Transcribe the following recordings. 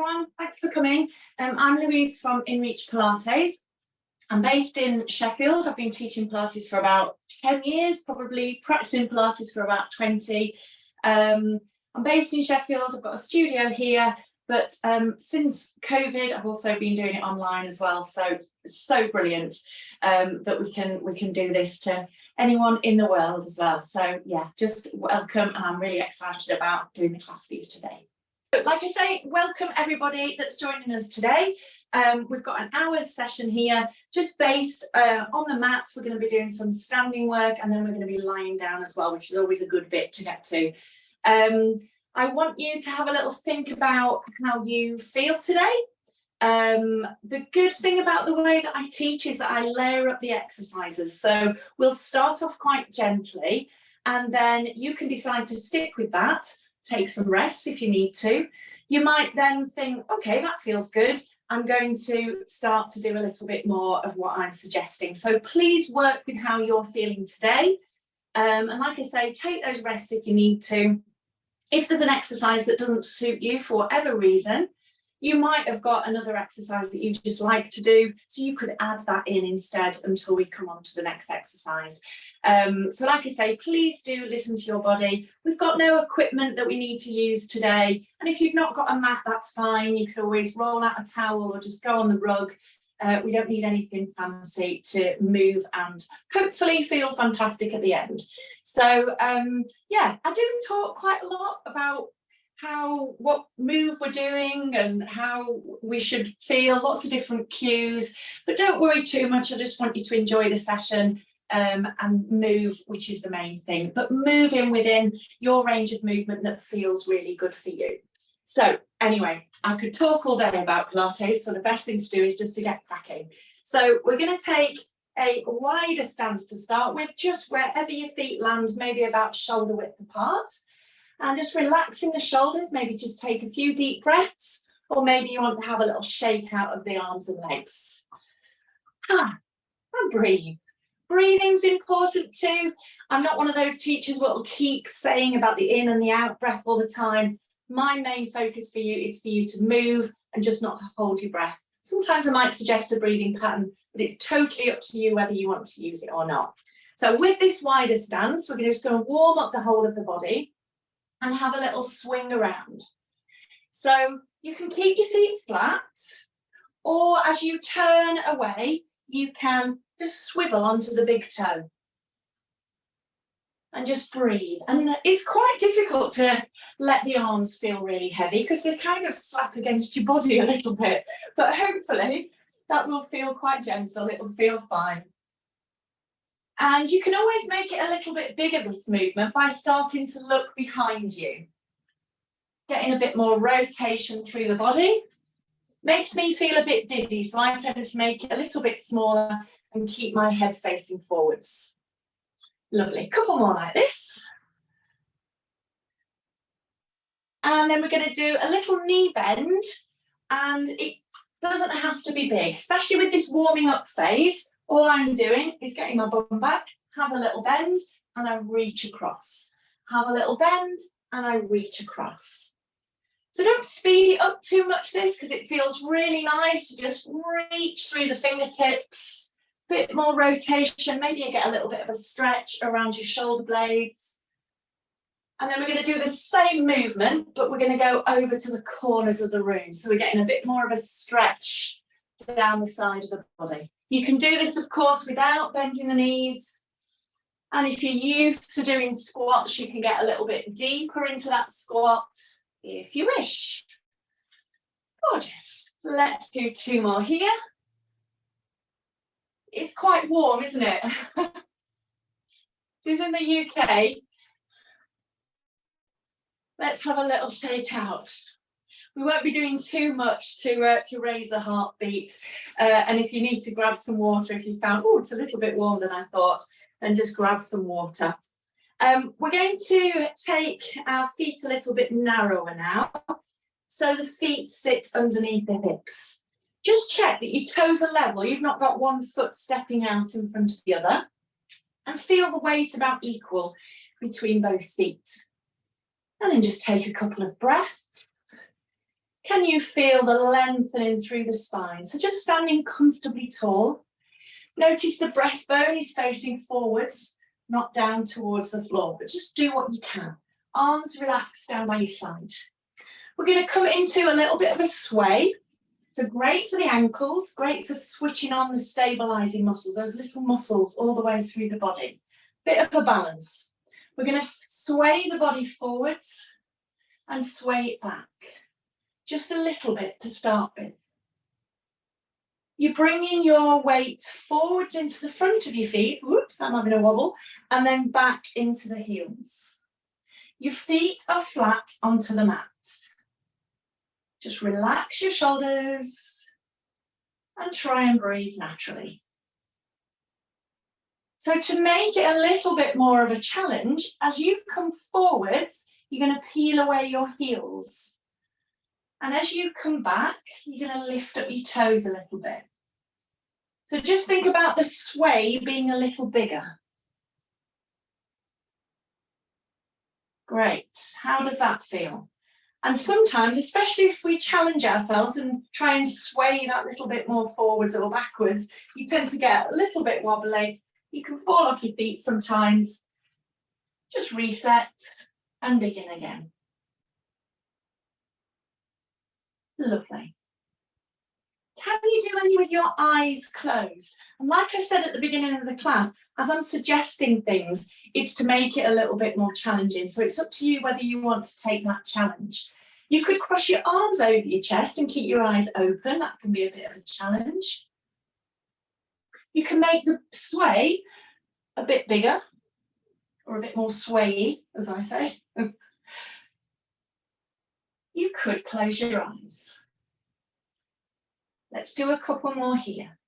everyone, thanks for coming. I'm Louise from InReach Pilates. I'm based in Sheffield. I've been teaching Pilates for about 10 years, probably practicing Pilates for about 20. I'm based in Sheffield. I've got a studio here, but since COVID, I've also been doing it online as well. So brilliant that we can do this to anyone in the world as well. So yeah, just welcome, and I'm really excited about doing the class for you today. But like I say, welcome everybody that's joining us today. We've got an hour's session here, just based on the mats. We're going to be doing some standing work, and then we're going to be lying down as well, which is always a good bit to get to. I want you to have a little think about how you feel today. The good thing about the way that I teach is that I layer up the exercises. So we'll start off quite gently, and then you can decide to stick with that. Take some rest if you need to. You might then think, okay, that feels good. I'm going to start to do a little bit more of what I'm suggesting. So please work with how you're feeling today. And like I say, take those rests if you need to. If there's an exercise that doesn't suit you for whatever reason, you might have got another exercise that you just like to do, so you could add that in instead until we come on to the next exercise. So like I say, please do listen to your body. We've got no equipment that we need to use today, and if you've not got a mat, that's fine. You can always roll out a towel or just go on the rug. We don't need anything fancy to move and hopefully feel fantastic at the end. So yeah, I do talk quite a lot about what move we're doing and how we should feel, lots of different cues, but don't worry too much. I just want you to enjoy the session and move, which is the main thing, but moving within your range of movement that feels really good for you. So anyway, I could talk all day about Pilates, so the best thing to do is just to get cracking. So we're going to take a wider stance to start with, just wherever your feet land, maybe about shoulder width apart. And just relaxing the shoulders, maybe just take a few deep breaths, or maybe you want to have a little shake out of the arms and legs. And breathe. Breathing's important too. I'm not one of those teachers that will keep saying about the in and the out breath all the time. My main focus for you is for you to move and just not to hold your breath. Sometimes I might suggest a breathing pattern, but it's totally up to you whether you want to use it or not. So with this wider stance, we're just going to warm up the whole of the body and have a little swing around. So you can keep your feet flat, or as you turn away, you can just swivel onto the big toe. And just breathe. And it's quite difficult to let the arms feel really heavy because they kind of slap against your body a little bit. But hopefully that will feel quite gentle, it will feel fine. And you can always make it a little bit bigger, this movement, by starting to look behind you. Getting a bit more rotation through the body. Makes me feel a bit dizzy, so I tend to make it a little bit smaller and keep my head facing forwards. Lovely. Couple more like this. And then we're going to do a little knee bend, and it doesn't have to be big, especially with this warming up phase. All I'm doing is getting my bum back, have a little bend, and I reach across. Have a little bend, and I reach across. So don't speed it up too much, this, because it feels really nice to just reach through the fingertips. Bit more rotation, maybe you get a little bit of a stretch around your shoulder blades. And then we're going to do the same movement, but we're going to go over to the corners of the room. So we're getting a bit more of a stretch down the side of the body. You can do this, of course, without bending the knees. And if you're used to doing squats, you can get a little bit deeper into that squat if you wish. Gorgeous. Let's do 2 more here. It's quite warm, isn't it? This is in the UK. Let's have a little shake out. We won't be doing too much to raise the heartbeat. And if you need to grab some water, if you found, oh, it's a little bit warmer than I thought, then just grab some water. We're going to take our feet a little bit narrower now. So the feet sit underneath the hips. Just check that your toes are level. You've not got one foot stepping out in front of the other. And feel the weight about equal between both feet. And then just take a couple of breaths. Can you feel the lengthening through the spine? So just standing comfortably tall. Notice the breastbone is facing forwards, not down towards the floor, but just do what you can. Arms relaxed down by your side. We're going to come into a little bit of a sway. So great for the ankles, great for switching on the stabilizing muscles, those little muscles all the way through the body. Bit of a balance. We're going to sway the body forwards and sway it back. Just a little bit to start with. You're bringing your weight forwards into the front of your feet. Whoops, I'm having a wobble. And then back into the heels. Your feet are flat onto the mat. Just relax your shoulders and try and breathe naturally. So to make it a little bit more of a challenge, as you come forwards, you're going to peel away your heels. And as you come back, you're going to lift up your toes a little bit. So just think about the sway being a little bigger. Great. How does that feel? And sometimes, especially if we challenge ourselves and try and sway that little bit more forwards or backwards, you tend to get a little bit wobbly. You can fall off your feet sometimes. Just reset and begin again. Lovely. Can you do any with your eyes closed? And like I said at the beginning of the class, as I'm suggesting things, it's to make it a little bit more challenging. So it's up to you whether you want to take that challenge. You could cross your arms over your chest and keep your eyes open. That can be a bit of a challenge. You can make the sway a bit bigger or a bit more swayy, as I say. You could close your eyes. Let's do a couple more here.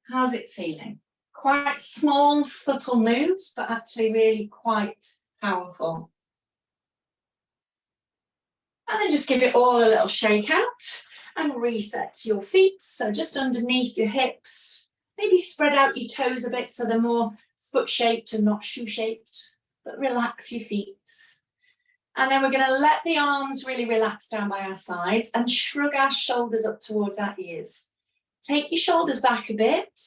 How's it feeling? Quite small, subtle moves, but actually really quite powerful. And then just give it all a little shake out and reset your feet. So just underneath your hips, maybe spread out your toes a bit so they're more foot-shaped and not shoe-shaped, but relax your feet. And then we're going to let the arms really relax down by our sides and shrug our shoulders up towards our ears. Take your shoulders back a bit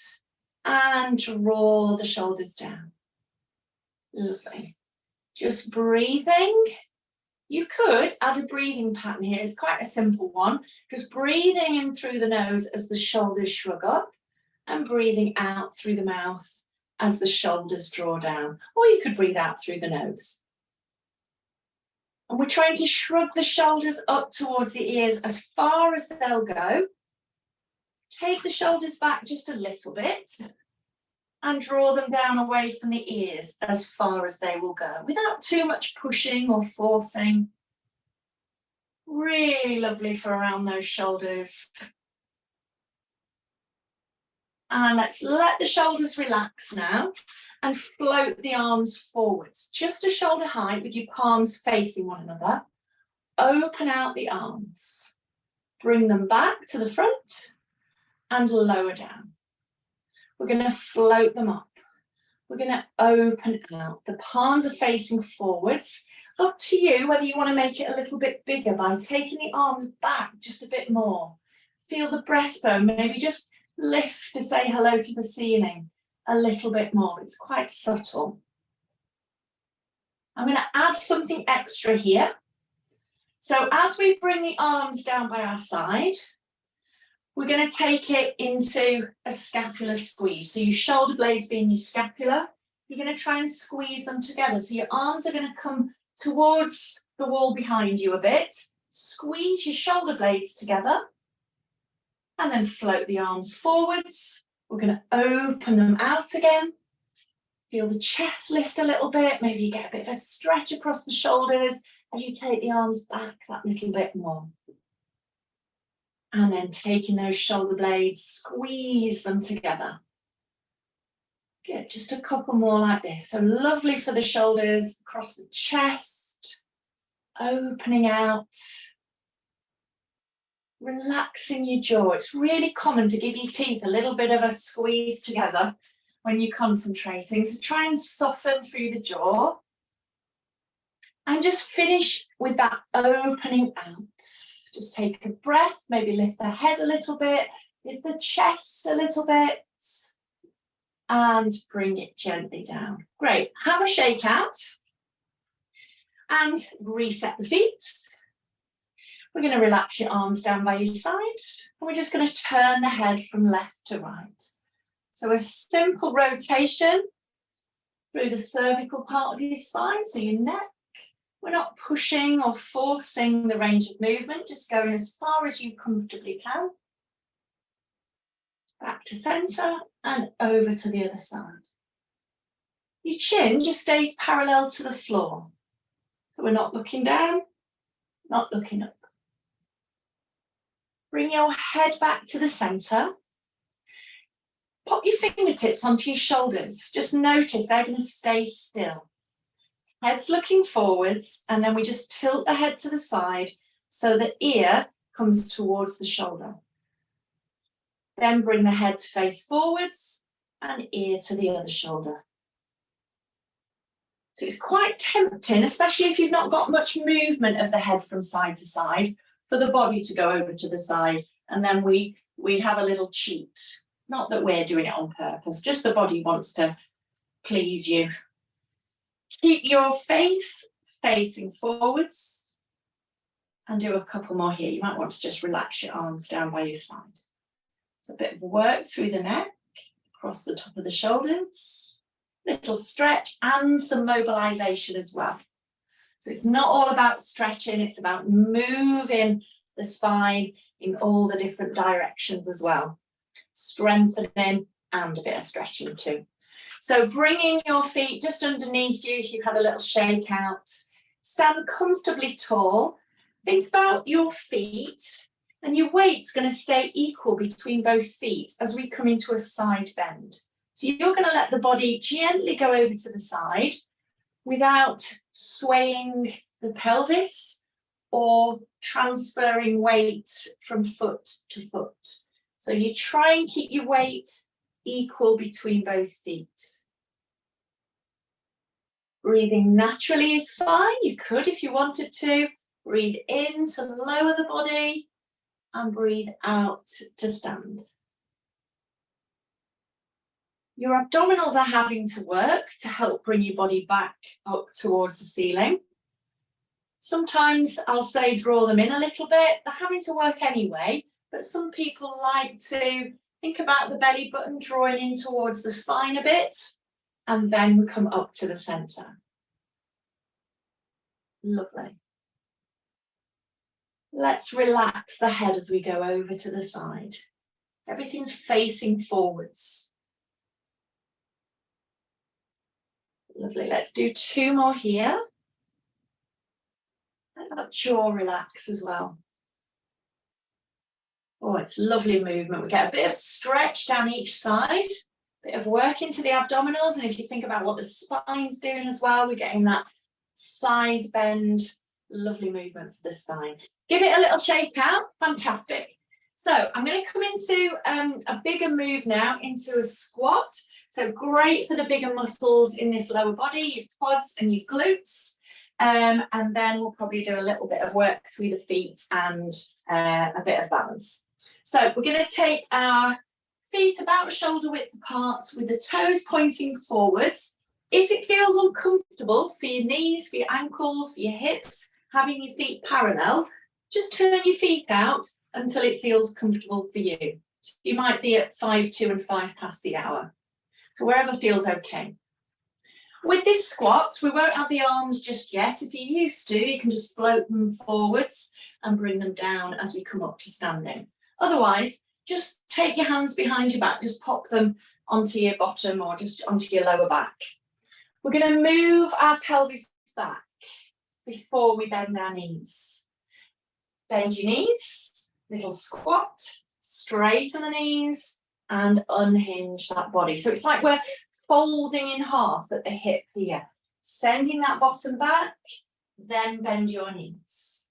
and draw the shoulders down. Lovely. Just breathing. You could add a breathing pattern here. It's quite a simple one. Just breathing in through the nose as the shoulders shrug up and breathing out through the mouth as the shoulders draw down. Or you could breathe out through the nose. And we're trying to shrug the shoulders up towards the ears as far as they'll go. Take the shoulders back just a little bit and draw them down away from the ears as far as they will go without too much pushing or forcing. Really lovely for around those shoulders. And let's let the shoulders relax now and float the arms forwards, just a shoulder height with your palms facing one another. Open out the arms. Bring them back to the front and lower down. We're going to float them up. We're going to open out. The palms are facing forwards. Up to you whether you want to make it a little bit bigger by taking the arms back just a bit more. Feel the breastbone, maybe just lift to say hello to the ceiling a little bit more. It's quite subtle. I'm going to add something extra here. So as we bring the arms down by our side, we're going to take it into a scapular squeeze. So your shoulder blades being your scapula, you're going to try and squeeze them together. So your arms are going to come towards the wall behind you a bit. Squeeze your shoulder blades together and then float the arms forwards. We're going to open them out again. Feel the chest lift a little bit. Maybe you get a bit of a stretch across the shoulders as you take the arms back that little bit more. And then taking those shoulder blades, squeeze them together. Good, just a couple more like this. So lovely for the shoulders, across the chest, opening out. Relaxing your jaw. It's really common to give your teeth a little bit of a squeeze together when you're concentrating. So try and soften through the jaw. And just finish with that opening out. Just take a breath, maybe lift the head a little bit, lift the chest a little bit, and bring it gently down. Great, have a shake out and reset the feet. We're going to relax your arms down by your side, and we're just going to turn the head from left to right. So a simple rotation through the cervical part of your spine, so your neck. We're not pushing or forcing the range of movement, just going as far as you comfortably can. Back to centre and over to the other side. Your chin just stays parallel to the floor. So we're not looking down, not looking up. Bring your head back to the centre. Pop your fingertips onto your shoulders. Just notice they're going to stay still. Head's looking forwards, and then we just tilt the head to the side so the ear comes towards the shoulder. Then bring the head to face forwards and ear to the other shoulder. So it's quite tempting, especially if you've not got much movement of the head from side to side, for the body to go over to the side, and then we have a little cheat. Not that we're doing it on purpose, just the body wants to please you. Keep your face facing forwards and do a couple more here. You might want to just relax your arms down by your side. So a bit of work through the neck, across the top of the shoulders, little stretch and some mobilization as well. So it's not all about stretching, it's about moving the spine in all the different directions as well. Strengthening and a bit of stretching too. So bringing your feet just underneath you if you've had a little shake out. Stand comfortably tall. Think about your feet, and your weight's going to stay equal between both feet as we come into a side bend. So you're going to let the body gently go over to the side without swaying the pelvis or transferring weight from foot to foot. So you try and keep your weight equal between both feet. Breathing naturally is fine. You could, if you wanted to, breathe in to lower the body and breathe out to stand. Your abdominals are having to work to help bring your body back up towards the ceiling. Sometimes I'll say draw them in a little bit. They're having to work anyway, but some people like to think about the belly button drawing in towards the spine a bit and then come up to the centre. Lovely. Let's relax the head as we go over to the side. Everything's facing forwards. Lovely. Let's do 2 more here. Let that jaw relax as well. Oh, it's lovely movement. We get a bit of stretch down each side, a bit of work into the abdominals. And if you think about what the spine's doing as well, we're getting that side bend, lovely movement for the spine. Give it a little shake out. Fantastic. So I'm going to come into a bigger move now, into a squat. So great for the bigger muscles in this lower body, your quads and your glutes. And then we'll probably do a little bit of work through the feet and a bit of balance. So we're going to take our feet about shoulder width apart with the toes pointing forwards. If it feels uncomfortable for your knees, for your ankles, for your hips, having your feet parallel, just turn your feet out until it feels comfortable for you. You might be at 5 to and 5 past the hour. So wherever feels okay. With this squat, we won't have the arms just yet. If you're used to, you can just float them forwards and bring them down as we come up to standing. Otherwise, just take your hands behind your back, just pop them onto your bottom or just onto your lower back. We're going to move our pelvis back before we bend our knees. Bend your knees, little squat, straighten the knees and unhinge that body. So it's like we're folding in half at the hip here. Sending that bottom back, then bend your knees.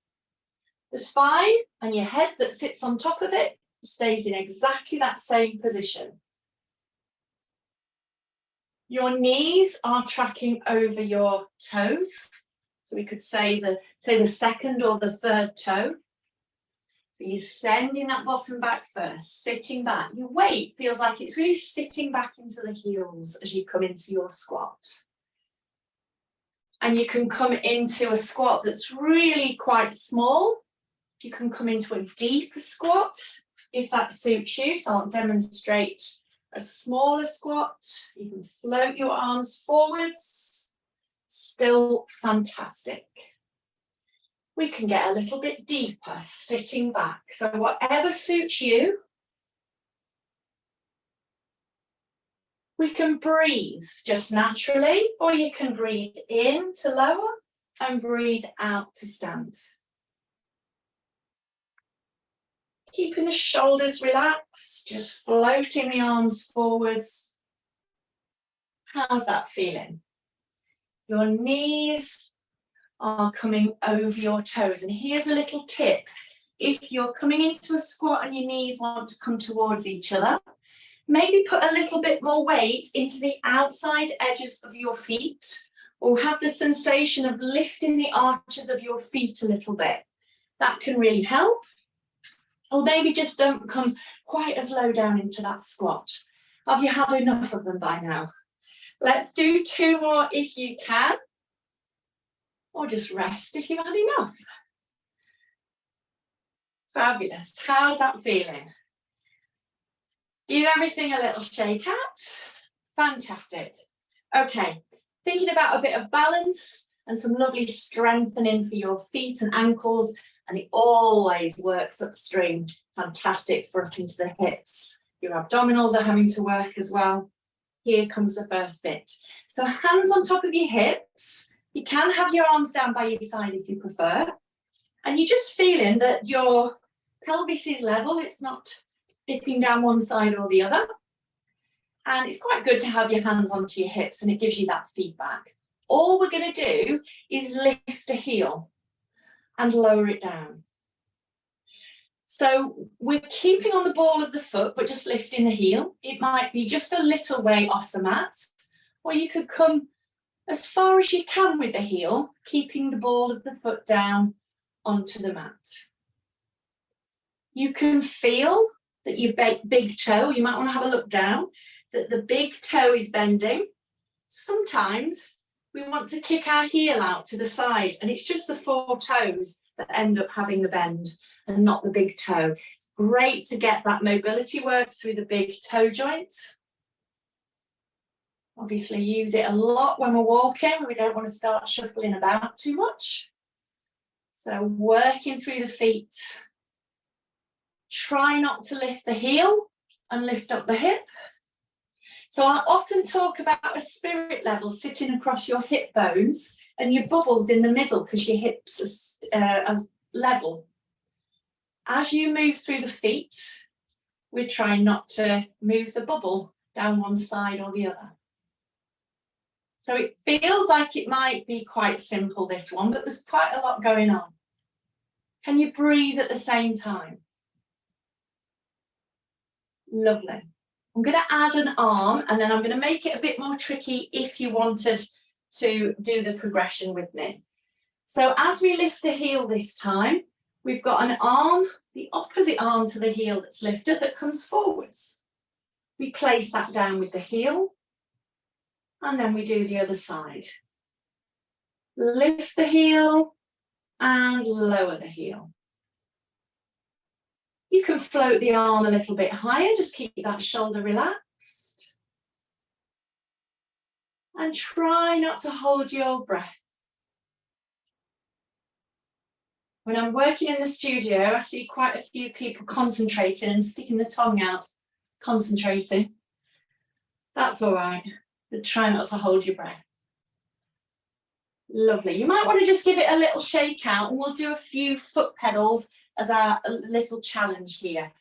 The spine and your head that sits on top of it stays in exactly that same position. Your knees are tracking over your toes. So we could say the second or the third toe. So you're sending that bottom back first, sitting back. Your weight feels like it's really sitting back into the heels as you come into your squat. And you can come into a squat that's really quite small. You can come into a deeper squat if that suits you. So I'll demonstrate a smaller squat. You can float your arms forwards. Still fantastic. We can get a little bit deeper, sitting back. So whatever suits you. We can breathe just naturally, or you can breathe in to lower and breathe out to stand. Keeping the shoulders relaxed, just floating the arms forwards. How's that feeling? Your knees are coming over your toes. And here's a little tip. If you're coming into a squat and your knees want to come towards each other, maybe put a little bit more weight into the outside edges of your feet, or have the sensation of lifting the arches of your feet a little bit. That can really help. Or maybe just don't come quite as low down into that squat. Have you had enough of them by now? Let's do 2 more if you can. Or just rest if you've had enough. Fabulous. How's that feeling? Give everything a little shake out. Fantastic. Okay, thinking about a bit of balance and some lovely strengthening for your feet and ankles, and it always works upstream. Fantastic for up into the hips. Your abdominals are having to work as well. Here comes the first bit. So hands on top of your hips. You can have your arms down by your side if you prefer. And you're just feeling that your pelvis is level. It's not dipping down one side or the other. And it's quite good to have your hands onto your hips, and it gives you that feedback. All we're going to do is lift a heel and lower it down. So we're keeping on the ball of the foot, but just lifting the heel. It might be just a little way off the mat, or you could come as far as you can with the heel, keeping the ball of the foot down onto the mat. You can feel that your big toe, you might want to have a look down, that the big toe is bending. Sometimes we want to kick our heel out to the side, and it's just the 4 toes that end up having the bend and not the big toe. It's great to get that mobility work through the big toe joint. Obviously use it a lot when we're walking. We don't want to start shuffling about too much. So working through the feet. Try not to lift the heel and lift up the hip. So I often talk about a spirit level sitting across your hip bones and your bubbles in the middle because your hips are level. As you move through the feet, we're trying not to move the bubble down one side or the other. So it feels like it might be quite simple, this one, but there's quite a lot going on. Can you breathe at the same time? Lovely. I'm going to add an arm, and then I'm going to make it a bit more tricky if you wanted to do the progression with me. So as we lift the heel this time, we've got an arm, the opposite arm to the heel that's lifted, that comes forwards. We place that down with the heel, and then we do the other side. Lift the heel and lower the heel. You can float the arm a little bit higher, just keep that shoulder relaxed. And try not to hold your breath. When I'm working in the studio, I see quite a few people concentrating and sticking the tongue out, concentrating. That's all right, but try not to hold your breath. Lovely. You might want to just give it a little shake out, and we'll do a few foot pedals as our little challenge here.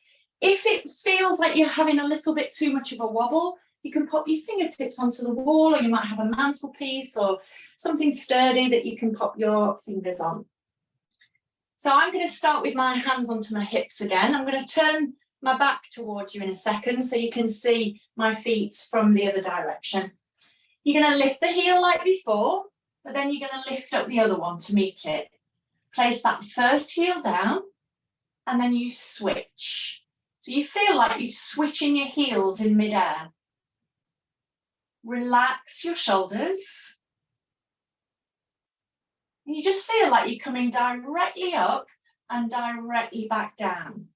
If it feels like you're having a little bit too much of a wobble, you can pop your fingertips onto the wall, or you might have a mantelpiece or something sturdy that you can pop your fingers on. So I'm going to start with my hands onto my hips again. I'm going to turn my back towards you in a second so you can see my feet from the other direction. You're going to lift the heel like before, but then you're going to lift up the other one to meet it. Place that first heel down, and then you switch. So you feel like you're switching your heels in midair. Relax your shoulders. And you just feel like you're coming directly up and directly back down.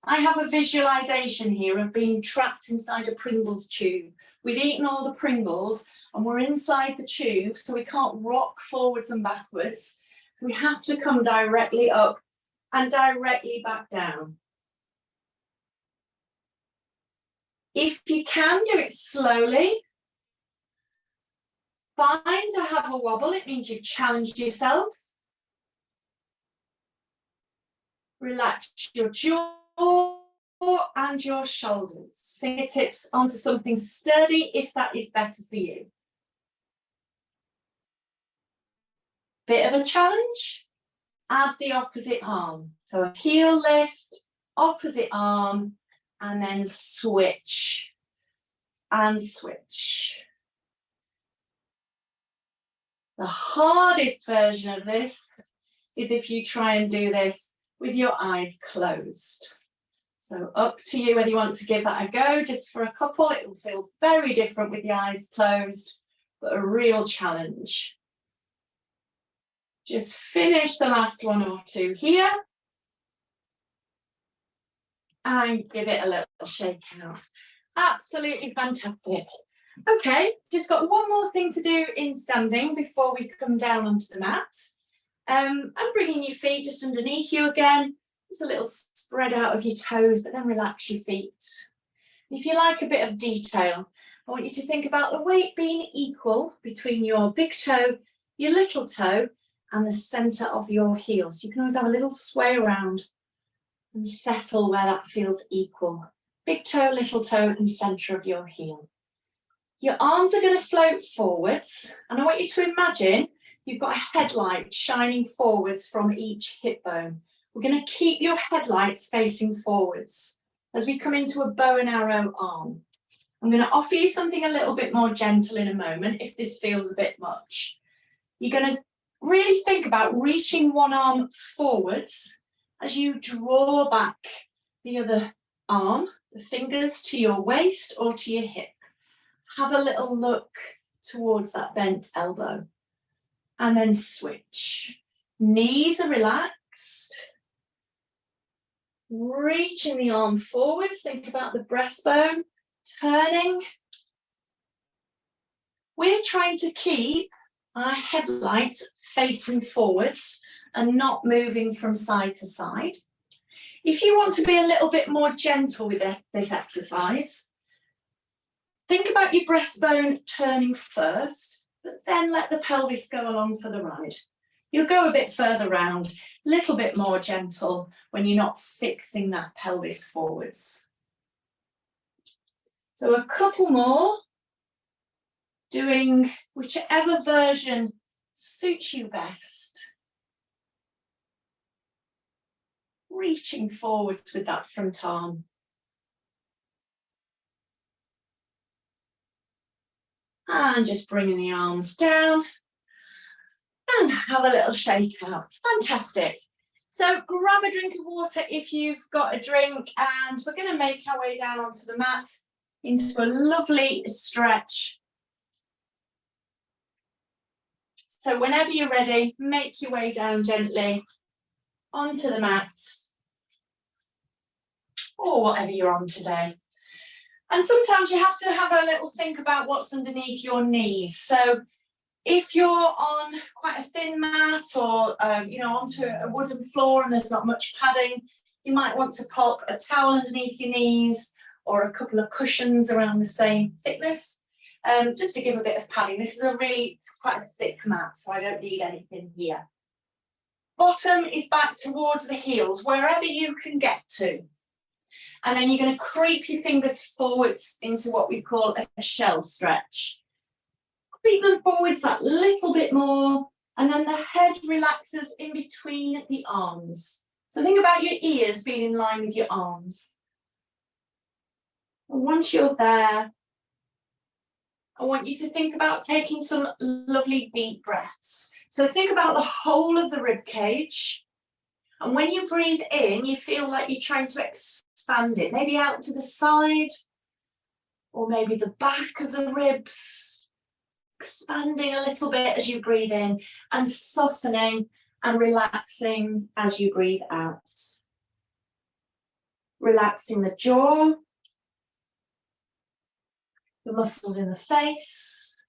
I have a visualization here of being trapped inside a Pringles tube. We've eaten all the Pringles and we're inside the tube, so we can't rock forwards and backwards. So we have to come directly up and directly back down. If you can, do it slowly. Fine to have a wobble, it means you've challenged yourself. Relax your jaw and your shoulders. Fingertips onto something sturdy if that is better for you. Bit of a challenge, add the opposite arm. So a heel lift, opposite arm, and then switch and switch. The hardest version of this is if you try and do this with your eyes closed. So up to you whether you want to give that a go. Just for a couple, it will feel very different with the eyes closed, but a real challenge. Just finish the last one or two here. And give it a little shake out. Absolutely fantastic. Okay, just got one more thing to do in standing before we come down onto the mat. And bringing your feet just underneath you again. Just a little spread out of your toes, but then relax your feet. If you like a bit of detail, I want you to think about the weight being equal between your big toe, your little toe, and the centre of your heel. So you can always have a little sway around and settle where that feels equal. Big toe, little toe, and centre of your heel. Your arms are going to float forwards, and I want you to imagine you've got a headlight shining forwards from each hip bone. We're going to keep your headlights facing forwards as we come into a bow and arrow arm. I'm going to offer you something a little bit more gentle in a moment if this feels a bit much. You're going to really think about reaching one arm forwards as you draw back the other arm, the fingers to your waist or to your hip. Have a little look towards that bent elbow. And then switch. Knees are relaxed. Reaching the arm forwards. Think about the breastbone. Turning. We're trying to keep our headlights facing forwards and not moving from side to side. If you want to be a little bit more gentle with this exercise, think about your breastbone turning first, but then let the pelvis go along for the ride. You'll go a bit further round, a little bit more gentle when you're not fixing that pelvis forwards. So a couple more, doing whichever version suits you best. Reaching forwards with that front arm. And just bringing the arms down and have a little shake out. Fantastic. So grab a drink of water if you've got a drink, and we're going to make our way down onto the mat into a lovely stretch. So whenever you're ready, make your way down gently onto the mat or whatever you're on today. And sometimes you have to have a little think about what's underneath your knees. So if you're on quite a thin mat or onto a wooden floor and there's not much padding, you might want to pop a towel underneath your knees or a couple of cushions around the same thickness, just to give a bit of padding. This is a really quite a thick mat, so I don't need anything here. Bottom is back towards the heels, wherever you can get to. And then you're going to creep your fingers forwards into what we call a shell stretch. Creep them forwards that little bit more, and then the head relaxes in between the arms. So think about your ears being in line with your arms. And once you're there, I want you to think about taking some lovely deep breaths. So think about the whole of the rib cage. And when you breathe in, you feel like you're trying to expand it, maybe out to the side, or maybe the back of the ribs, expanding a little bit as you breathe in and softening and relaxing as you breathe out. Relaxing the jaw, the muscles in the face.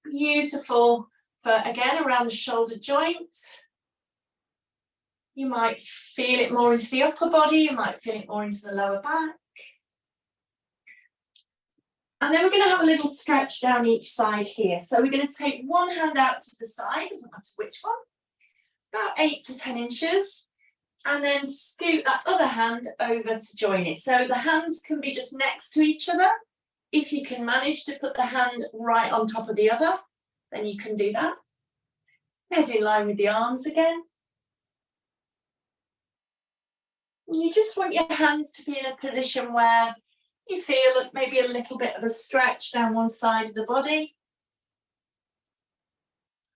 Beautiful for, again, around the shoulder joint. You might feel it more into the upper body, you might feel it more into the lower back. And then we're going to have a little stretch down each side here. So we're going to take one hand out to the side, doesn't matter which one, about 8 to 10 inches, and then scoot that other hand over to join it. So the hands can be just next to each other. If you can manage to put the hand right on top of the other, then you can do that. Head in line with the arms again. You just want your hands to be in a position where you feel maybe a little bit of a stretch down one side of the body.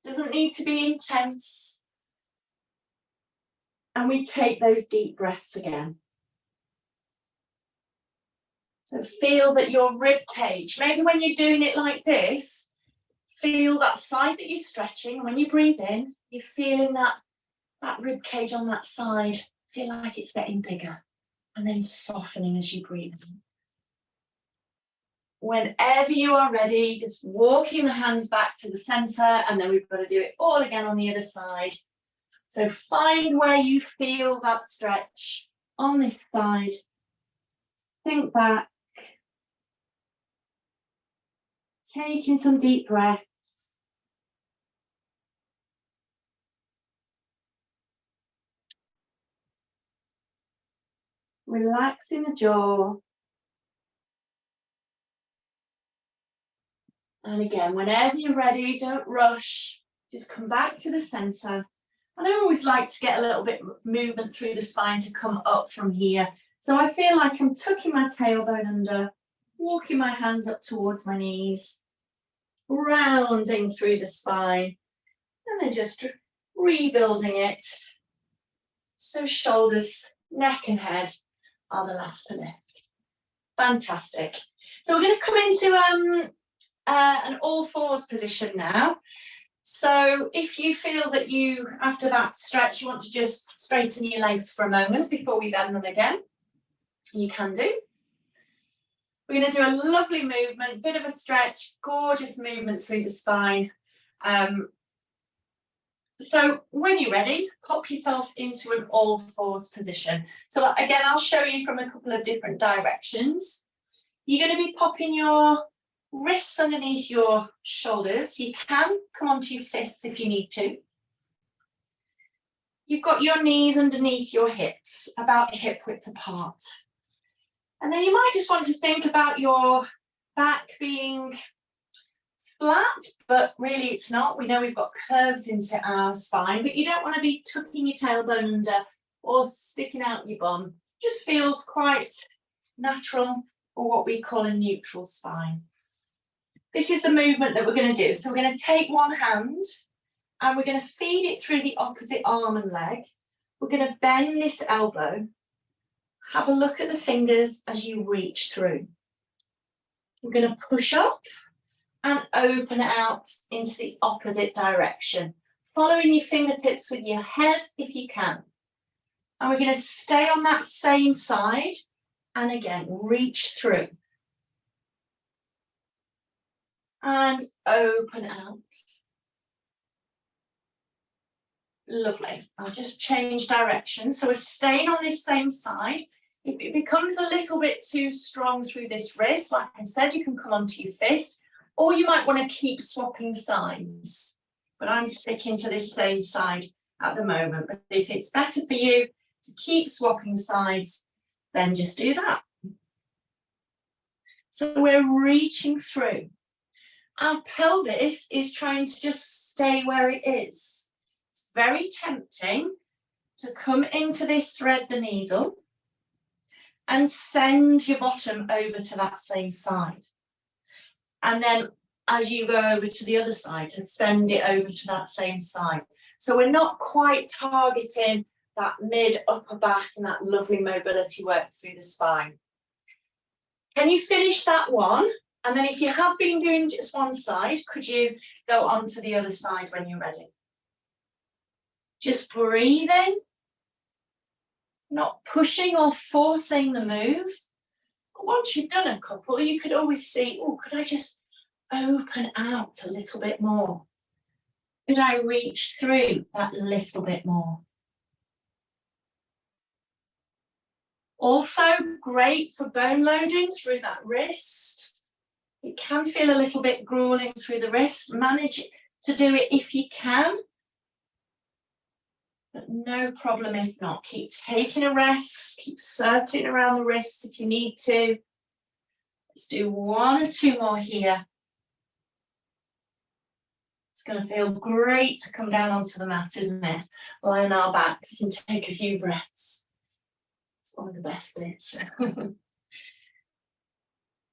Doesn't need to be intense. And we take those deep breaths again. So feel that your rib cage, maybe when you're doing it like this, feel that side that you're stretching. When you breathe in, you're feeling that rib cage on that side. Feel like it's getting bigger and then softening as you breathe in. Whenever you are ready, just walking the hands back to the center, and then we've got to do it all again on the other side. So find where you feel that stretch on this side. Think back. Taking some deep breaths. Relaxing the jaw. And again, whenever you're ready, don't rush. Just come back to the center. And I always like to get a little bit of movement through the spine to come up from here. So I feel like I'm tucking my tailbone under, walking my hands up towards my knees, rounding through the spine, and then just rebuilding it. So shoulders, neck and head are the last to lift. Fantastic. So we're going to come into an all fours position now. So if you feel that you, after that stretch, you want to just straighten your legs for a moment before we bend them again, you can do. We're going to do a lovely movement, bit of a stretch, gorgeous movement through the spine. So when you're ready, pop yourself into an all fours position. So again, I'll show you from a couple of different directions. You're going to be popping your wrists underneath your shoulders. You can come onto your fists if you need to. You've got your knees underneath your hips, about hip width apart. And then you might just want to think about your back being flat, but really it's not. We know we've got curves into our spine, but you don't want to be tucking your tailbone under or sticking out your bum. Just feels quite natural, or what we call a neutral spine. This is the movement that we're going to do. So we're going to take one hand and we're going to feed it through the opposite arm and leg. We're going to bend this elbow. Have a look at the fingers as you reach through. We're going to push up and open out into the opposite direction, following your fingertips with your head if you can. And we're going to stay on that same side and again, reach through. And open out. Lovely. I'll just change direction. So we're staying on this same side. If it becomes a little bit too strong through this wrist, like I said, you can come onto your fist, or you might want to keep swapping sides. But I'm sticking to this same side at the moment. But if it's better for you to keep swapping sides, then just do that. So we're reaching through. Our pelvis is trying to just stay where it is. It's very tempting to come into this thread the needle and send your bottom over to that same side. And then as you go over to the other side, to send it over to that same side. So we're not quite targeting that mid upper back and that lovely mobility work through the spine. Can you finish that one? And then if you have been doing just one side, could you go on to the other side when you're ready? Just breathing, not pushing or forcing the move. But once you've done a couple, you could always see, oh, could I just open out a little bit more? Could I reach through that little bit more? Also great for bone loading through that wrist. It can feel a little bit grueling through the wrist. Manage to do it if you can, but no problem if not. Keep taking a rest, keep circling around the wrists if you need to. Let's do 1 or 2 more here. It's going to feel great to come down onto the mat, isn't it? Lie on our backs and take a few breaths. It's one of the best bits.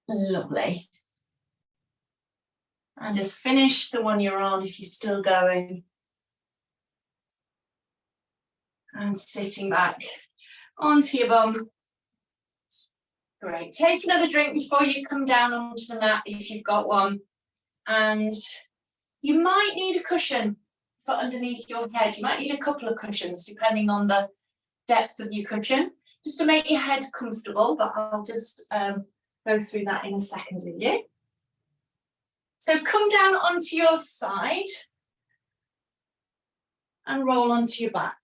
Lovely. And just finish the one you're on if you're still going. And sitting back onto your bum. Great. Take another drink before you come down onto the mat if you've got one. And you might need a cushion for underneath your head. You might need a couple of cushions depending on the depth of your cushion, just to make your head comfortable, but I'll just go through that in a second with you. So come down onto your side and roll onto your back.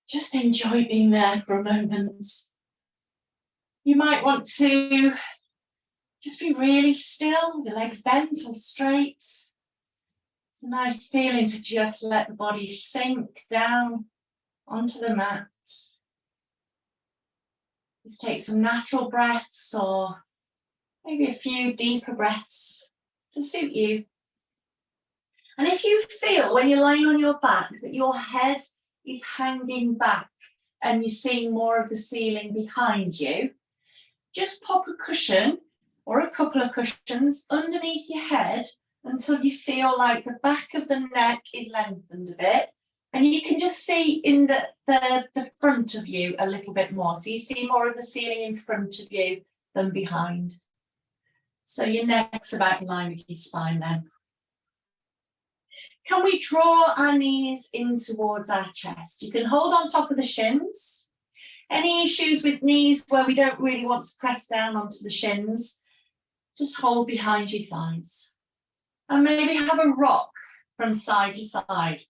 Just enjoy being there for a moment. You might want to just be really still, the legs bent or straight. It's a nice feeling to just let the body sink down onto the mat. Just take some natural breaths or maybe a few deeper breaths to suit you. And if you feel when you're lying on your back that your head is hanging back and you're seeing more of the ceiling behind you, just pop a cushion or a couple of cushions underneath your head until you feel like the back of the neck is lengthened a bit. And you can just see in the front of you a little bit more. So you see more of the ceiling in front of you than behind. So your neck's about in line with your spine then. Can we draw our knees in towards our chest? You can hold on top of the shins. Any issues with knees where we don't really want to press down onto the shins, just hold behind your thighs. And maybe have a rock from side to side.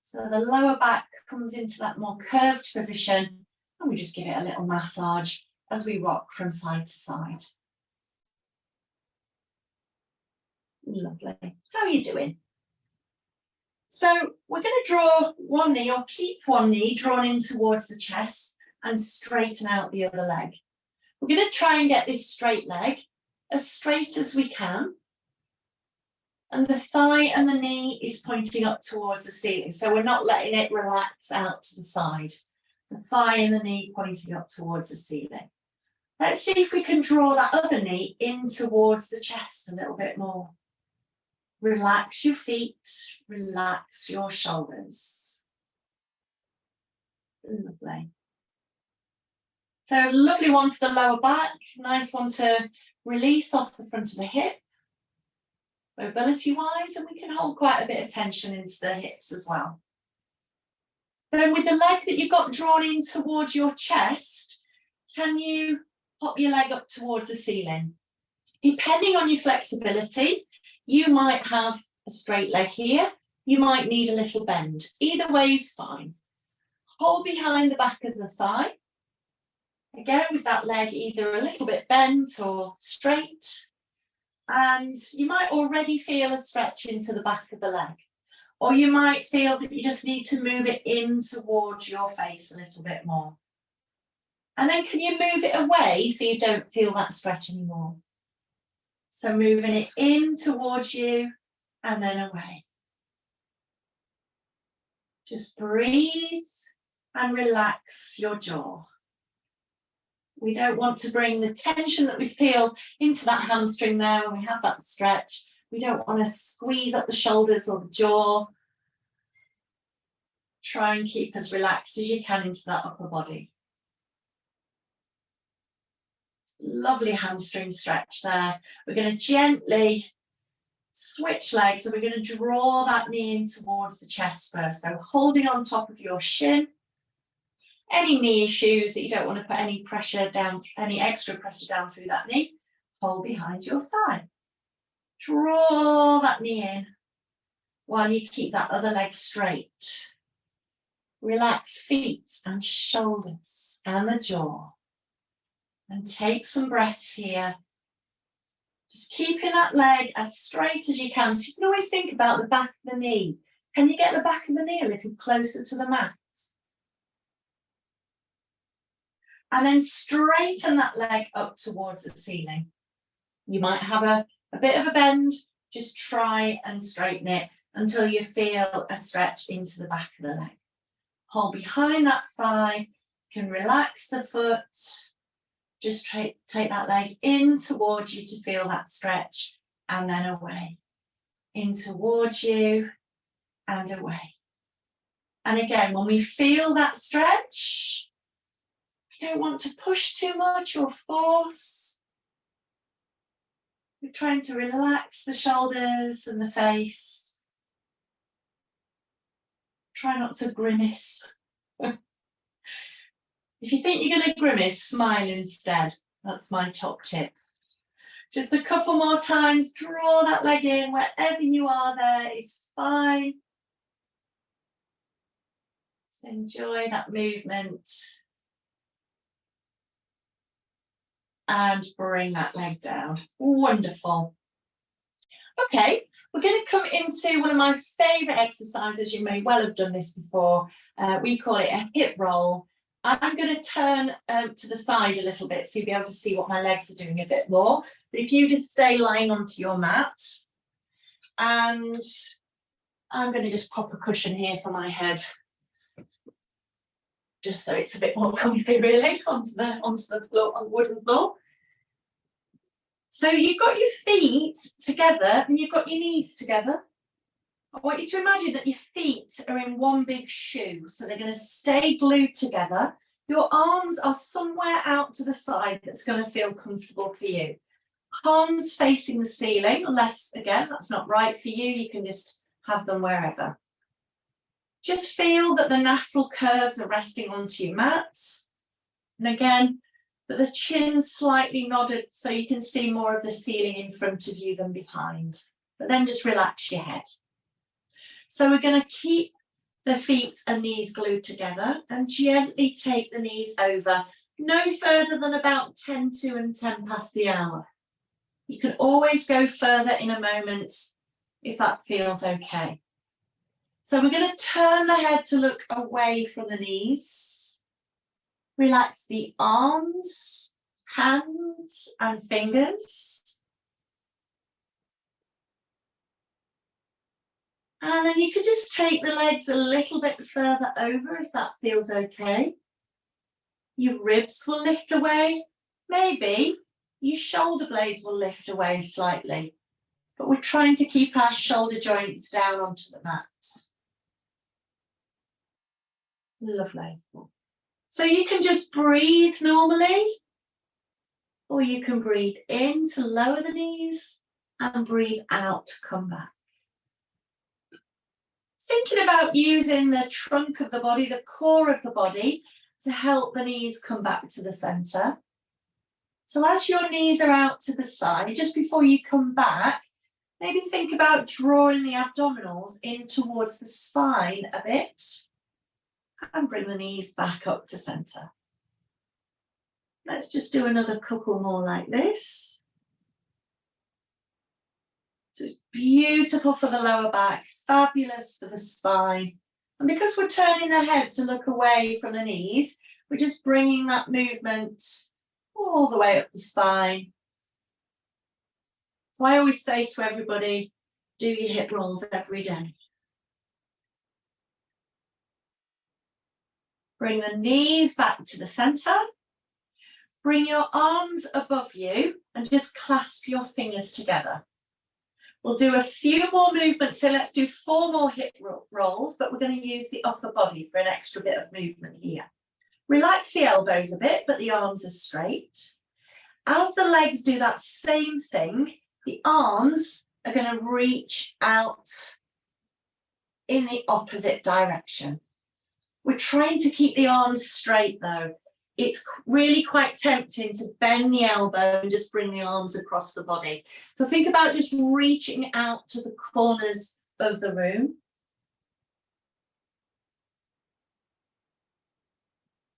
So the lower back comes into that more curved position, and we just give it a little massage as we rock from side to side. Lovely. How are you doing? So we're going to draw one knee, or keep one knee drawn in towards the chest and straighten out the other leg. We're going to try and get this straight leg as straight as we can. And the thigh and the knee is pointing up towards the ceiling. So we're not letting it relax out to the side. The thigh and the knee pointing up towards the ceiling. Let's see if we can draw that other knee in towards the chest a little bit more. Relax your feet, relax your shoulders. Lovely. So lovely one for the lower back. Nice one to release off the front of the hip. Mobility-wise, and we can hold quite a bit of tension into the hips as well. Then with the leg that you've got drawn in towards your chest, can you pop your leg up towards the ceiling? Depending on your flexibility, you might have a straight leg here, you might need a little bend. Either way is fine. Hold behind the back of the thigh. Again, with that leg either a little bit bent or straight. And you might already feel a stretch into the back of the leg. Or you might feel that you just need to move it in towards your face a little bit more. And then can you move it away so you don't feel that stretch anymore? So moving it in towards you and then away. Just breathe and relax your jaw. We don't want to bring the tension that we feel into that hamstring there when we have that stretch. We don't want to squeeze up the shoulders or the jaw. Try and keep as relaxed as you can into that upper body. Lovely hamstring stretch there. We're going to gently switch legs, and we're going to draw that knee in towards the chest first. So holding on top of your shin. Any knee issues that you don't want to put any pressure down, any extra pressure down through that knee, hold behind your thigh. Draw that knee in while you keep that other leg straight. Relax feet and shoulders and the jaw. And take some breaths here. Just keeping that leg as straight as you can. So you can always think about the back of the knee. Can you get the back of the knee a little closer to the mat? And then straighten that leg up towards the ceiling. You might have a bit of a bend. Just try and straighten it until you feel a stretch into the back of the leg. Hold behind that thigh. You can relax the foot. Just take that leg in towards you to feel that stretch, and then away. In towards you and away. And again, when we feel that stretch, we don't want to push too much or force. We're trying to relax the shoulders and the face. Try not to grimace. If you think you're going to grimace, smile instead. That's my top tip. Just a couple more times. Draw that leg in. Wherever you are, there is fine. Just enjoy that movement. And bring that leg down. Wonderful. Okay, we're going to come into one of my favourite exercises. You may well have done this before. We call it a hip roll. I'm going to turn to the side a little bit so you'll be able to see what my legs are doing a bit more. But if you just stay lying onto your mat, and I'm going to just pop a cushion here for my head, just so it's a bit more comfy, really, onto the floor, on the wooden floor. So you've got your feet together and you've got your knees together. I want you to imagine that your feet are in one big shoe, so they're going to stay glued together. Your arms are somewhere out to the side that's going to feel comfortable for you. Palms facing the ceiling, unless, again, that's not right for you, you can just have them wherever. Just feel that the natural curves are resting onto your mat. And again, that the chin's slightly nodded so you can see more of the ceiling in front of you than behind. But then just relax your head. So we're going to keep the feet and knees glued together and gently take the knees over, no further than about 10 to and 10 past the hour. You can always go further in a moment if that feels okay. So we're going to turn the head to look away from the knees. Relax the arms, hands and fingers. And then you can just take the legs a little bit further over if that feels okay. Your ribs will lift away. Maybe your shoulder blades will lift away slightly. But we're trying to keep our shoulder joints down onto the mat. Lovely. So you can just breathe normally, or you can breathe in to lower the knees and breathe out to come back. Thinking about using the trunk of the body, the core of the body, to help the knees come back to the centre. So as your knees are out to the side, just before you come back, maybe think about drawing the abdominals in towards the spine a bit and bring the knees back up to centre. Let's just do another couple more like this. So it's beautiful for the lower back, fabulous for the spine. And because we're turning the head to look away from the knees, we're just bringing that movement all the way up the spine. So I always say to everybody, do your hip rolls every day. Bring the knees back to the centre. Bring your arms above you and just clasp your fingers together. We'll do a few more movements, so let's do 4 more hip rolls, but we're going to use the upper body for an extra bit of movement here. Relax the elbows a bit, but the arms are straight. As the legs do that same thing, the arms are going to reach out in the opposite direction. We're trying to keep the arms straight though. It's really quite tempting to bend the elbow and just bring the arms across the body. So think about just reaching out to the corners of the room.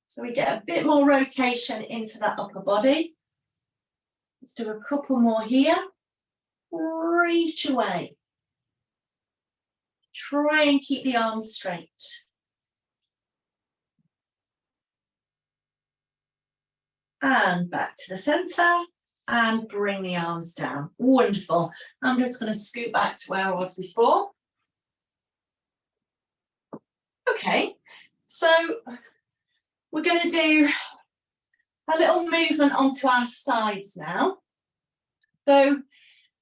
So we get a bit more rotation into that upper body. Let's do a couple more here. Reach away. Try and keep the arms straight. And back to the center and bring the arms down. Wonderful. I'm just going to scoot back to where I was before. Okay, so we're going to do a little movement onto our sides now. So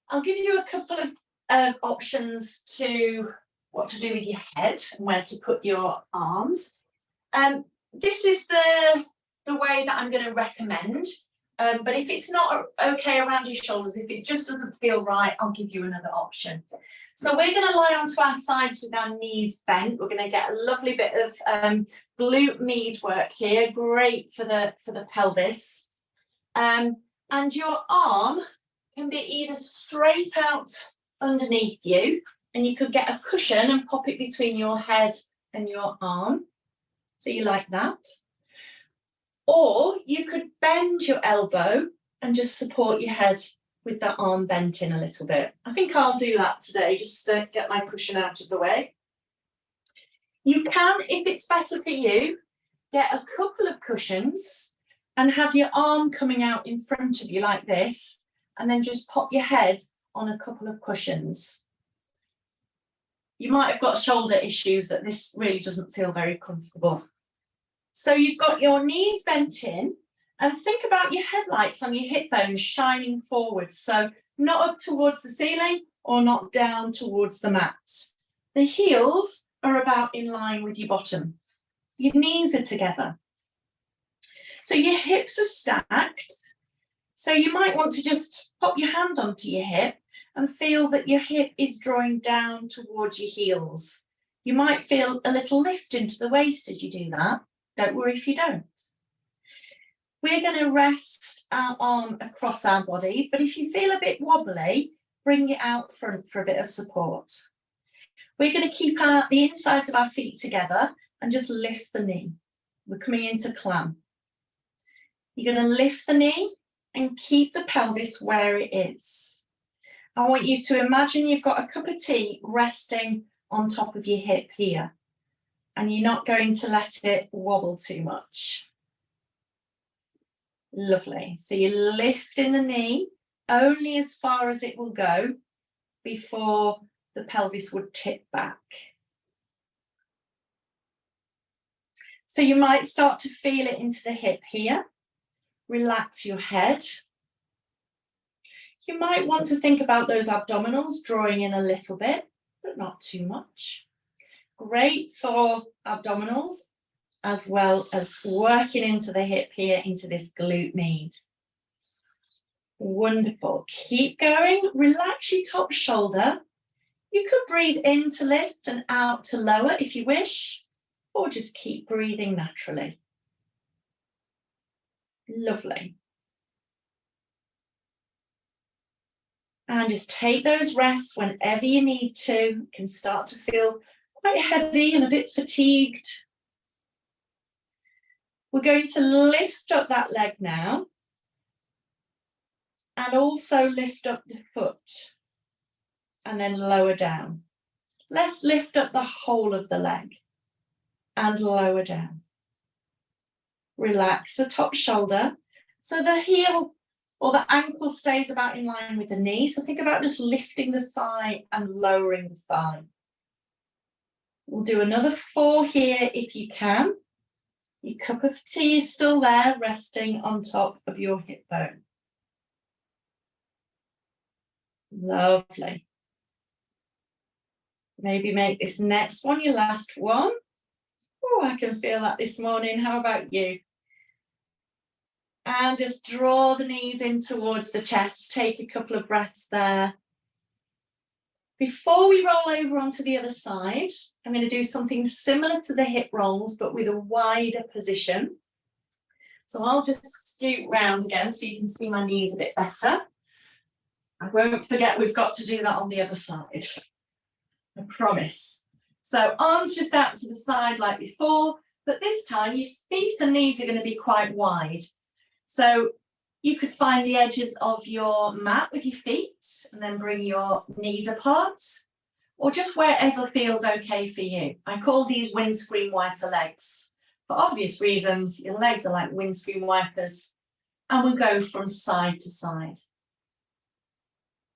I'll give you a couple of options to what to do with your head and where to put your arms. This is the way that I'm going to recommend, but if it's not okay around your shoulders, if it just doesn't feel right, I'll give you another option. So we're going to lie onto our sides with our knees bent. We're going to get a lovely bit of glute med work here, great for the pelvis. And your arm can be either straight out underneath you, and you could get a cushion and pop it between your head and your arm. So you like that. Or you could bend your elbow and just support your head with that arm bent in a little bit. I think I'll do that today, just to get my cushion out of the way. You can, if it's better for you, get a couple of cushions and have your arm coming out in front of you like this, and then just pop your head on a couple of cushions. You might have got shoulder issues that this really doesn't feel very comfortable. So you've got your knees bent in, and think about your headlights on your hip bones shining forward. So not up towards the ceiling or not down towards the mat. The heels are about in line with your bottom. Your knees are together. So your hips are stacked. So you might want to just pop your hand onto your hip and feel that your hip is drawing down towards your heels. You might feel a little lift into the waist as you do that. Don't worry if you don't. We're going to rest our arm across our body, but if you feel a bit wobbly, bring it out front for a bit of support. We're going to keep the insides of our feet together and just lift the knee. We're coming into clam. You're going to lift the knee and keep the pelvis where it is. I want you to imagine you've got a cup of tea resting on top of your hip here, and you're not going to let it wobble too much. Lovely. So you're lifting the knee only as far as it will go before the pelvis would tip back. So you might start to feel it into the hip here. Relax your head. You might want to think about those abdominals drawing in a little bit, but not too much. Great for abdominals, as well as working into the hip here, into this glute med. Wonderful. Keep going. Relax your top shoulder. You could breathe in to lift and out to lower if you wish, or just keep breathing naturally. Lovely. And just take those rests whenever you need to. You can start to feel quite heavy and a bit fatigued. We're going to lift up that leg now and also lift up the foot and then lower down. Let's lift up the whole of the leg and lower down. Relax the top shoulder so the heel or the ankle stays about in line with the knee. So think about just lifting the thigh and lowering the thigh. We'll do another 4 here if you can. Your cup of tea is still there, resting on top of your hip bone. Lovely. Maybe make this next one your last one. Oh, I can feel that this morning. How about you? And just draw the knees in towards the chest. Take a couple of breaths there. Before we roll over onto the other side, I'm going to do something similar to the hip rolls, but with a wider position. So I'll just scoot round again so you can see my knees a bit better. I won't forget we've got to do that on the other side. I promise. So arms just out to the side like before, but this time your feet and knees are going to be quite wide. So you could find the edges of your mat with your feet and then bring your knees apart, or just wherever feels okay for you. I call these windscreen wiper legs. For obvious reasons, your legs are like windscreen wipers, and we'll go from side to side.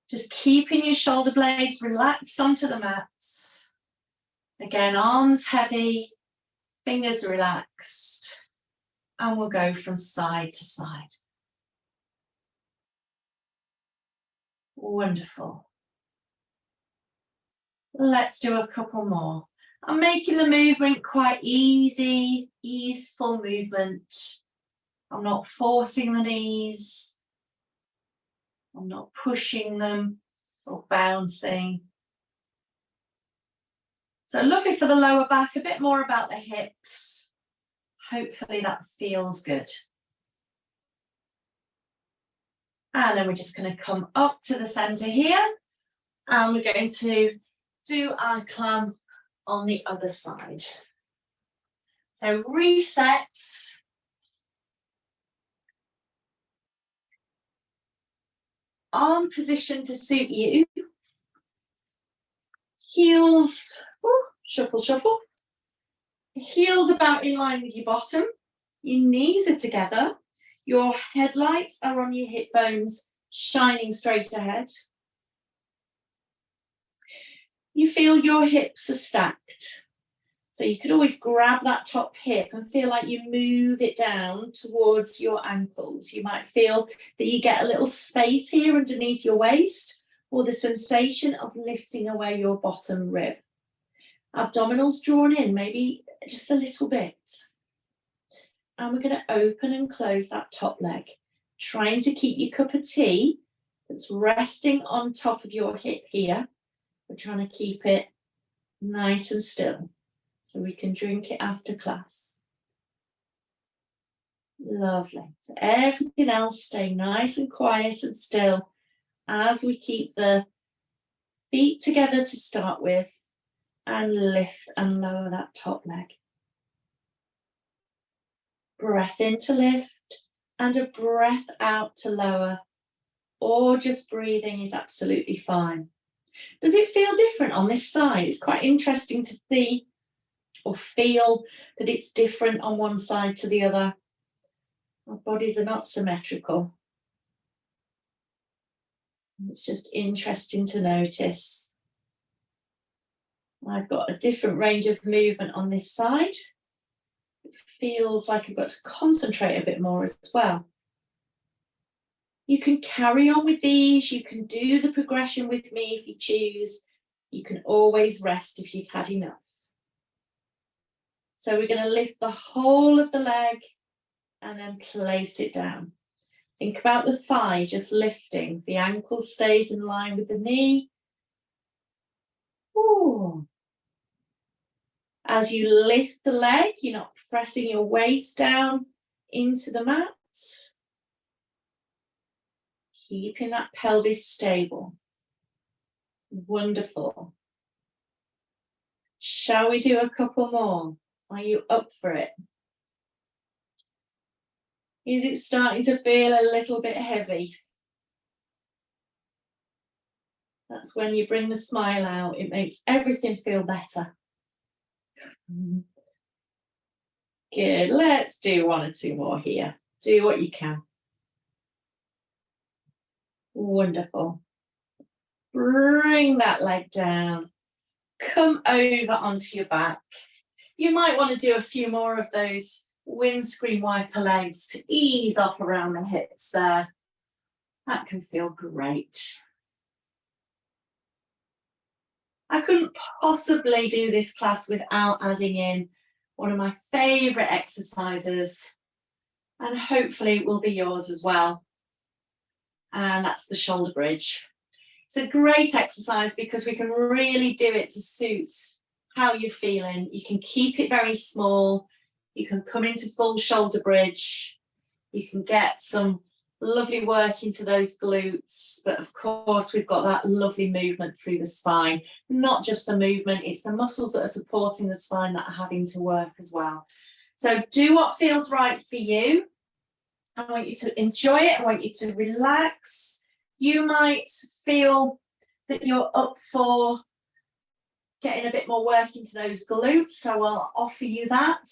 Just keeping your shoulder blades relaxed onto the mat. Again, arms heavy, fingers relaxed, and we'll go from side to side. Wonderful. Let's do a couple more. I'm making the movement quite easy, easeful movement. I'm not forcing the knees. I'm not pushing them or bouncing. So lovely for the lower back, a bit more about the hips. Hopefully that feels good. And then we're just going to come up to the center here, and we're going to do our climb on the other side. So reset. Arm position to suit you. Heels, shuffle, shuffle. Heels about in line with your bottom. Your knees are together. Your headlights are on your hip bones, shining straight ahead. You feel your hips are stacked. So you could always grab that top hip and feel like you move it down towards your ankles. You might feel that you get a little space here underneath your waist, or the sensation of lifting away your bottom rib. Abdominals drawn in, maybe just a little bit. And we're going to open and close that top leg, trying to keep your cup of tea that's resting on top of your hip here. We're trying to keep it nice and still so we can drink it after class. Lovely. So everything else stay nice and quiet and still as we keep the feet together to start with and lift and lower that top leg. Breath in to lift and a breath out to lower, or just breathing is absolutely fine. Does it feel different on this side? It's quite interesting to see or feel that it's different on one side to the other. Our bodies are not symmetrical. It's just interesting to notice. I've got a different range of movement on this side. It feels like I've got to concentrate a bit more as well. You can carry on with these. You can do the progression with me if you choose. You can always rest if you've had enough. So we're going to lift the whole of the leg and then place it down. Think about the thigh just lifting. The ankle stays in line with the knee. Ooh. As you lift the leg, you're not pressing your waist down into the mat. Keeping that pelvis stable. Wonderful. Shall we do a couple more? Are you up for it? Is it starting to feel a little bit heavy? That's when you bring the smile out. It makes everything feel better. Good. Let's do one or two more here. Do what you can. Wonderful. Bring that leg down. Come over onto your back. You might want to do a few more of those windscreen wiper legs to ease off around the hips there. That can feel great. I couldn't possibly do this class without adding in one of my favourite exercises, and hopefully it will be yours as well. And that's the shoulder bridge. It's a great exercise because we can really do it to suit how you're feeling. You can keep it very small. You can come into full shoulder bridge. You can get some lovely work into those glutes. But of course, we've got that lovely movement through the spine. Not just the movement, it's the muscles that are supporting the spine that are having to work as well. So do what feels right for you. I want you to enjoy it. I want you to relax. You might feel that you're up for getting a bit more work into those glutes, so I'll offer you that.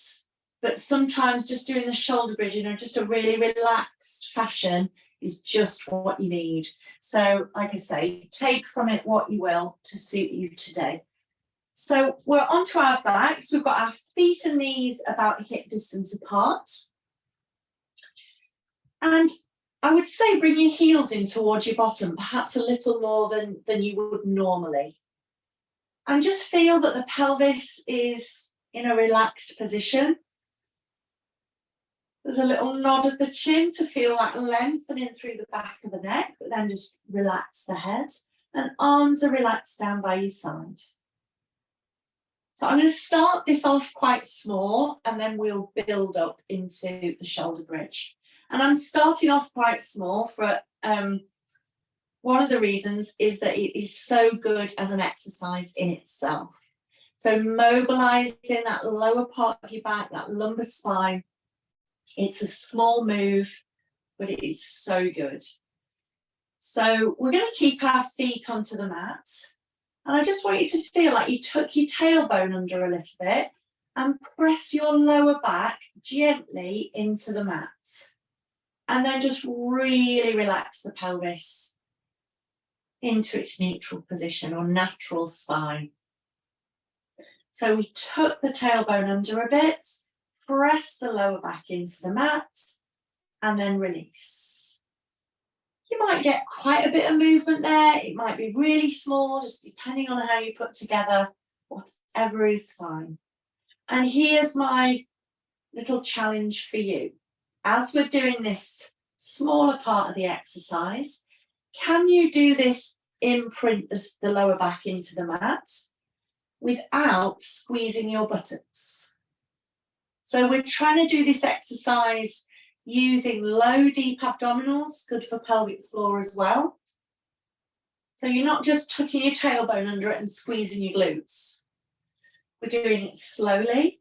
But sometimes just doing the shoulder bridge in just a really relaxed fashion is just what you need. So, like I say, take from it what you will to suit you today. So we're onto our backs. We've got our feet and knees about hip distance apart. And I would say bring your heels in towards your bottom, perhaps a little more than you would normally. And just feel that the pelvis is in a relaxed position. There's a little nod of the chin to feel that lengthening through the back of the neck, but then just relax the head. And arms are relaxed down by your side. So I'm going to start this off quite small, and then we'll build up into the shoulder bridge. And I'm starting off quite small for one of the reasons is that it is so good as an exercise in itself. So mobilizing that lower part of your back, that lumbar spine, it's a small move, but it is so good. So we're going to keep our feet onto the mat. And I just want you to feel like you tuck your tailbone under a little bit and press your lower back gently into the mat. And then just really relax the pelvis into its neutral position or natural spine. So we tuck the tailbone under a bit, press the lower back into the mat, and then release. You might get quite a bit of movement there. It might be really small, just depending on how you put together. Whatever is fine. And here's my little challenge for you. As we're doing this smaller part of the exercise, can you do this imprint the lower back into the mat without squeezing your buttocks? So we're trying to do this exercise using low, deep abdominals, good for pelvic floor as well. So you're not just tucking your tailbone under it and squeezing your glutes. We're doing it slowly.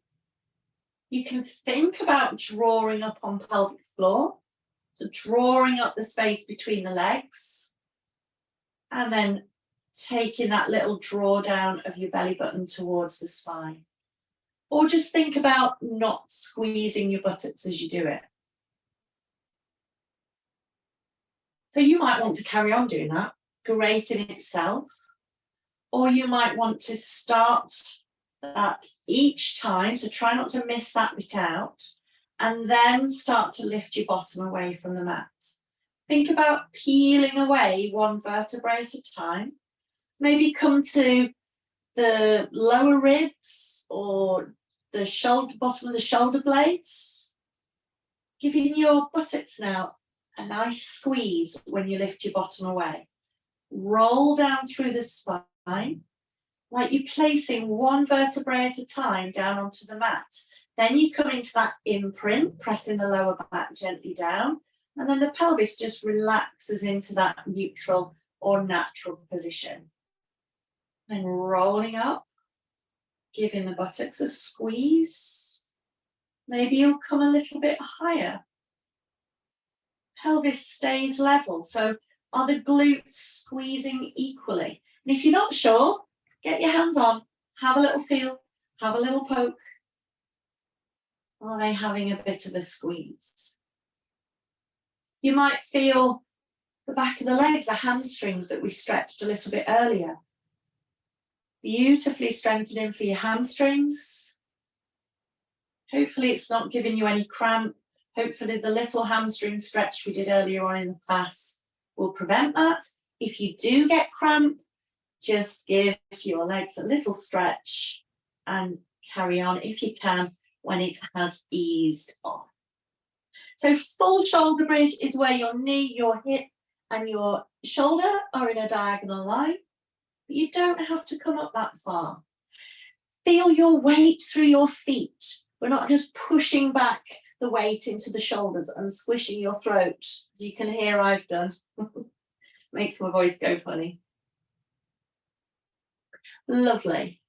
You can think about drawing up on pelvic floor, so drawing up the space between the legs, and then taking that little drawdown of your belly button towards the spine. Or just think about not squeezing your buttocks as you do it. So you might want to carry on doing that, great in itself, or you might want to start that each time, so try not to miss that bit out, and then start to lift your bottom away from the mat. Think about peeling away one vertebrae at a time. Maybe come to the lower ribs or the shoulder, bottom of the shoulder blades. Giving your buttocks now a nice squeeze when you lift your bottom away. Roll down through the spine, like you're placing one vertebrae at a time down onto the mat. Then you come into that imprint, pressing the lower back gently down, and then the pelvis just relaxes into that neutral or natural position. Then rolling up, giving the buttocks a squeeze. Maybe you'll come a little bit higher. Pelvis stays level, so are the glutes squeezing equally? And if you're not sure, get your hands on, have a little feel, have a little poke. Are they having a bit of a squeeze? You might feel the back of the legs, the hamstrings that we stretched a little bit earlier. Beautifully strengthening for your hamstrings. Hopefully it's not giving you any cramp. Hopefully the little hamstring stretch we did earlier on in the class will prevent that. If you do get cramp, just give your legs a little stretch and carry on if you can when it has eased off. So full shoulder bridge is where your knee, your hip and your shoulder are in a diagonal line, but you don't have to come up that far. Feel your weight through your feet. We're not just pushing back the weight into the shoulders and squishing your throat, as you can hear I've done. Makes my voice go funny. Lovely.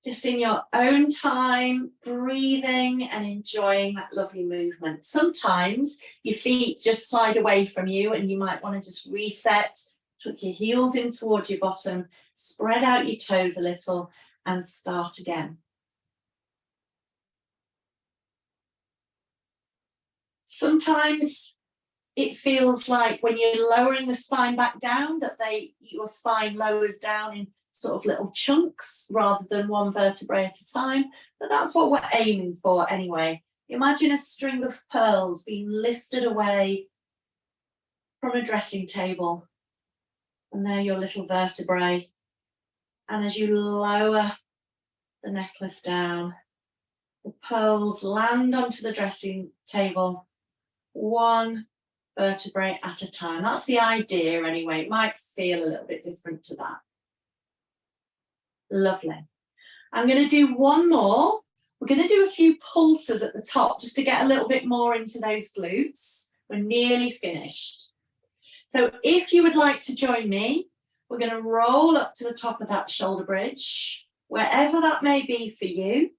Just in your own time, breathing and enjoying that lovely movement. Sometimes your feet just slide away from you and you might want to just reset, tuck your heels in towards your bottom, spread out your toes a little and start again. Sometimes it feels like when you're lowering the spine back down that your spine lowers down in sort of little chunks rather than one vertebrae at a time, but that's what we're aiming for anyway. Imagine a string of pearls being lifted away from a dressing table, and they're your little vertebrae. And as you lower the necklace down, the pearls land onto the dressing table, one vertebrae at a time. That's the idea anyway. It might feel a little bit different to that. Lovely. I'm going to do one more. We're going to do a few pulses at the top just to get a little bit more into those glutes. We're nearly finished. So if you would like to join me, we're going to roll up to the top of that shoulder bridge, wherever that may be for you.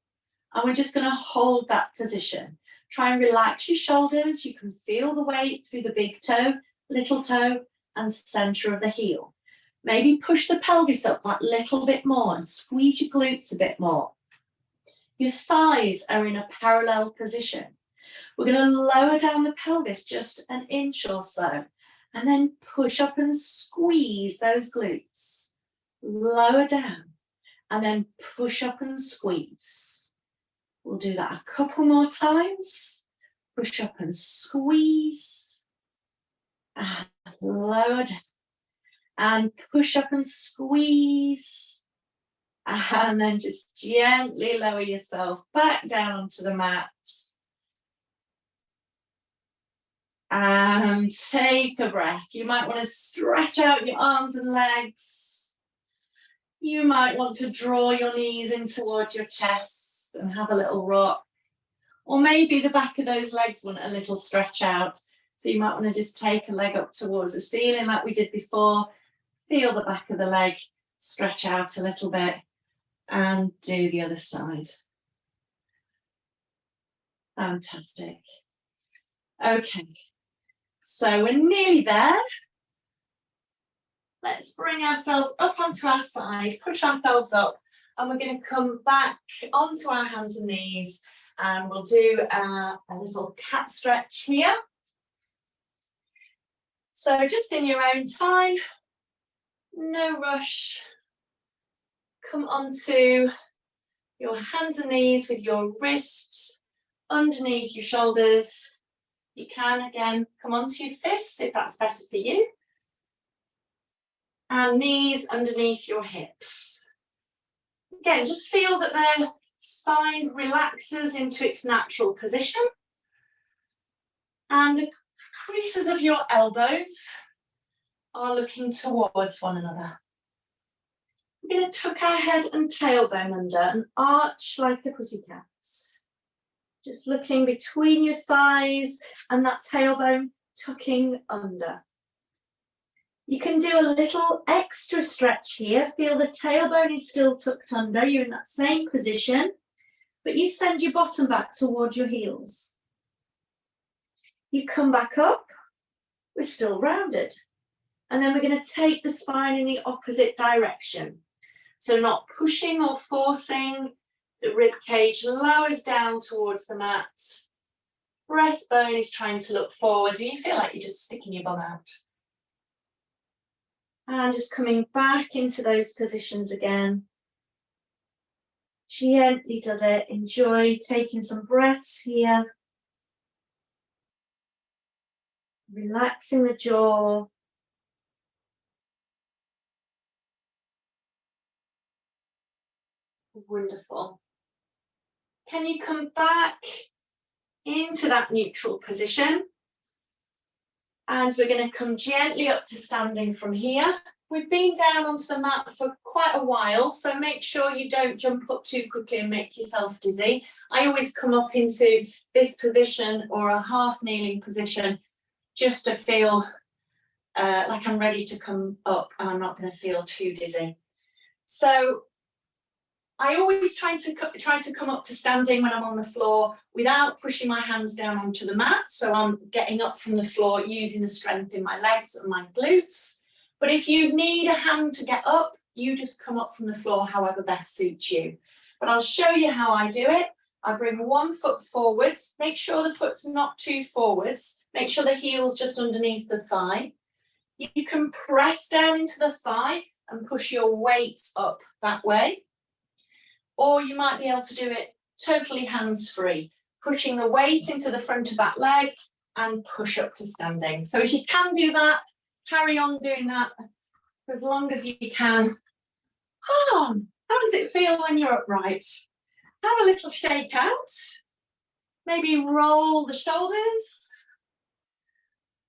And we're just going to hold that position. Try and relax your shoulders. You can feel the weight through the big toe, little toe, and center of the heel. Maybe push the pelvis up that little bit more and squeeze your glutes a bit more. Your thighs are in a parallel position. We're going to lower down the pelvis just an inch or so, and then push up and squeeze those glutes. Lower down, and then push up and squeeze. We'll do that a couple more times. Push up and squeeze. And lower down. And push up and squeeze. And then just gently lower yourself back down onto the mat. And take a breath. You might want to stretch out your arms and legs. You might want to draw your knees in towards your chest and have a little rock. Or maybe the back of those legs want a little stretch out. So you might want to just take a leg up towards the ceiling like we did before. Feel the back of the leg stretch out a little bit and do the other side. Fantastic. Okay, so we're nearly there. Let's bring ourselves up onto our side, push ourselves up, and we're going to come back onto our hands and knees, and we'll do a little cat stretch here. So just in your own time, no rush. Come onto your hands and knees with your wrists underneath your shoulders. You can, again, come onto your fists if that's better for you. And knees underneath your hips. Again, just feel that the spine relaxes into its natural position. And the creases of your elbows are looking towards one another. We're going to tuck our head and tailbone under and arch like a pussycat. Just looking between your thighs and that tailbone tucking under. You can do a little extra stretch here. Feel the tailbone is still tucked under. You're in that same position, but you send your bottom back towards your heels. You come back up. We're still rounded. And then we're going to take the spine in the opposite direction. So not pushing or forcing. The rib cage lowers down towards the mat. Breastbone is trying to look forwards, and you feel like you're just sticking your bum out. And just coming back into those positions again. Gently does it. Enjoy taking some breaths here. Relaxing the jaw. Wonderful. Can you come back into that neutral position? And we're going to come gently up to standing from here. We've been down onto the mat for quite a while, so make sure you don't jump up too quickly and make yourself dizzy. I always come up into this position or a half kneeling position just to feel like I'm ready to come up and I'm not going to feel too dizzy. So I always try to come up to standing when I'm on the floor without pushing my hands down onto the mat. So I'm getting up from the floor using the strength in my legs and my glutes. But if you need a hand to get up, you just come up from the floor however best suits you. But I'll show you how I do it. I bring one foot forwards. Make sure the foot's not too forwards. Make sure the heel's just underneath the thigh. You can press down into the thigh and push your weight up that way. Or you might be able to do it totally hands-free, pushing the weight into the front of that leg and push up to standing. So if you can do that, carry on doing that for as long as you can. Oh, how does it feel when you're upright? Have a little shake out. Maybe roll the shoulders.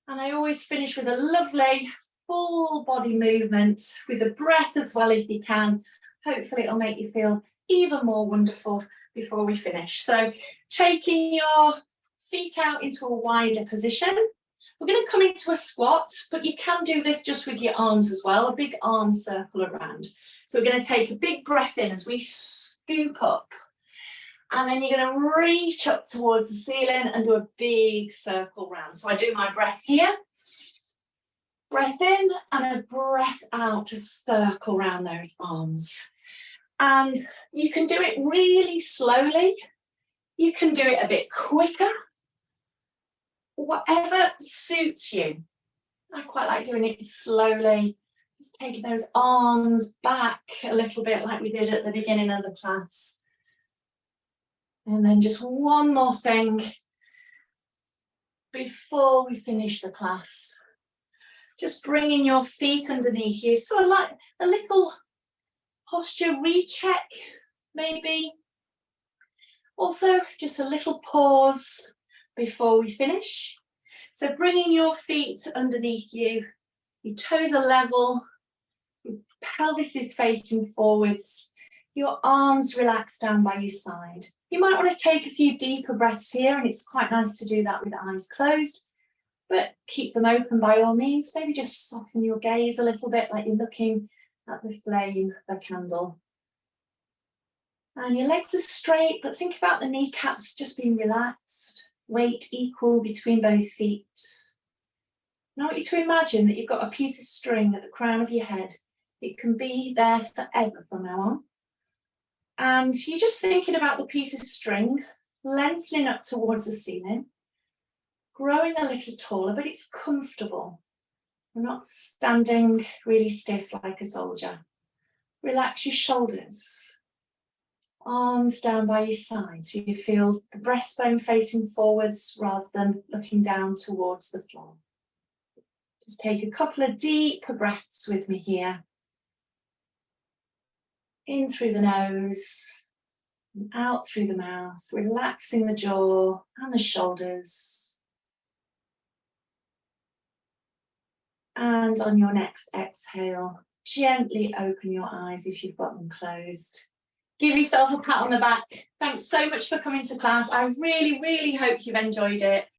And I always finish with a lovely full body movement with a breath as well if you can. Hopefully it'll make you feel even more wonderful before we finish. So taking your feet out into a wider position. We're going to come into a squat, but you can do this just with your arms as well, a big arm circle around. So we're going to take a big breath in as we scoop up. And then you're going to reach up towards the ceiling and do a big circle round. So I do my breath here, breath in and a breath out to circle round those arms. And you can do it really slowly. You can do it a bit quicker. Whatever suits you. I quite like doing it slowly. Just taking those arms back a little bit like we did at the beginning of the class. And then just one more thing before we finish the class. Just bringing your feet underneath you. So like a little posture recheck, maybe. Also, just a little pause before we finish. So bringing your feet underneath you, your toes are level, your pelvis is facing forwards, your arms relaxed down by your side. You might want to take a few deeper breaths here, and it's quite nice to do that with eyes closed, but keep them open by all means. Maybe just soften your gaze a little bit like you're looking at the flame of a candle. And your legs are straight, but think about the kneecaps just being relaxed. Weight equal between both feet. I want you to imagine that you've got a piece of string at the crown of your head. It can be there forever from now on. And you're just thinking about the piece of string lengthening up towards the ceiling, growing a little taller, but it's comfortable. We're not standing really stiff like a soldier. Relax your shoulders. Arms down by your side so you feel the breastbone facing forwards rather than looking down towards the floor. Just take a couple of deep breaths with me here. In through the nose and out through the mouth, relaxing the jaw and the shoulders. And on your next exhale, gently open your eyes if you've got them closed. Give yourself a pat on the back. Thanks so much for coming to class. I really, really hope you've enjoyed it.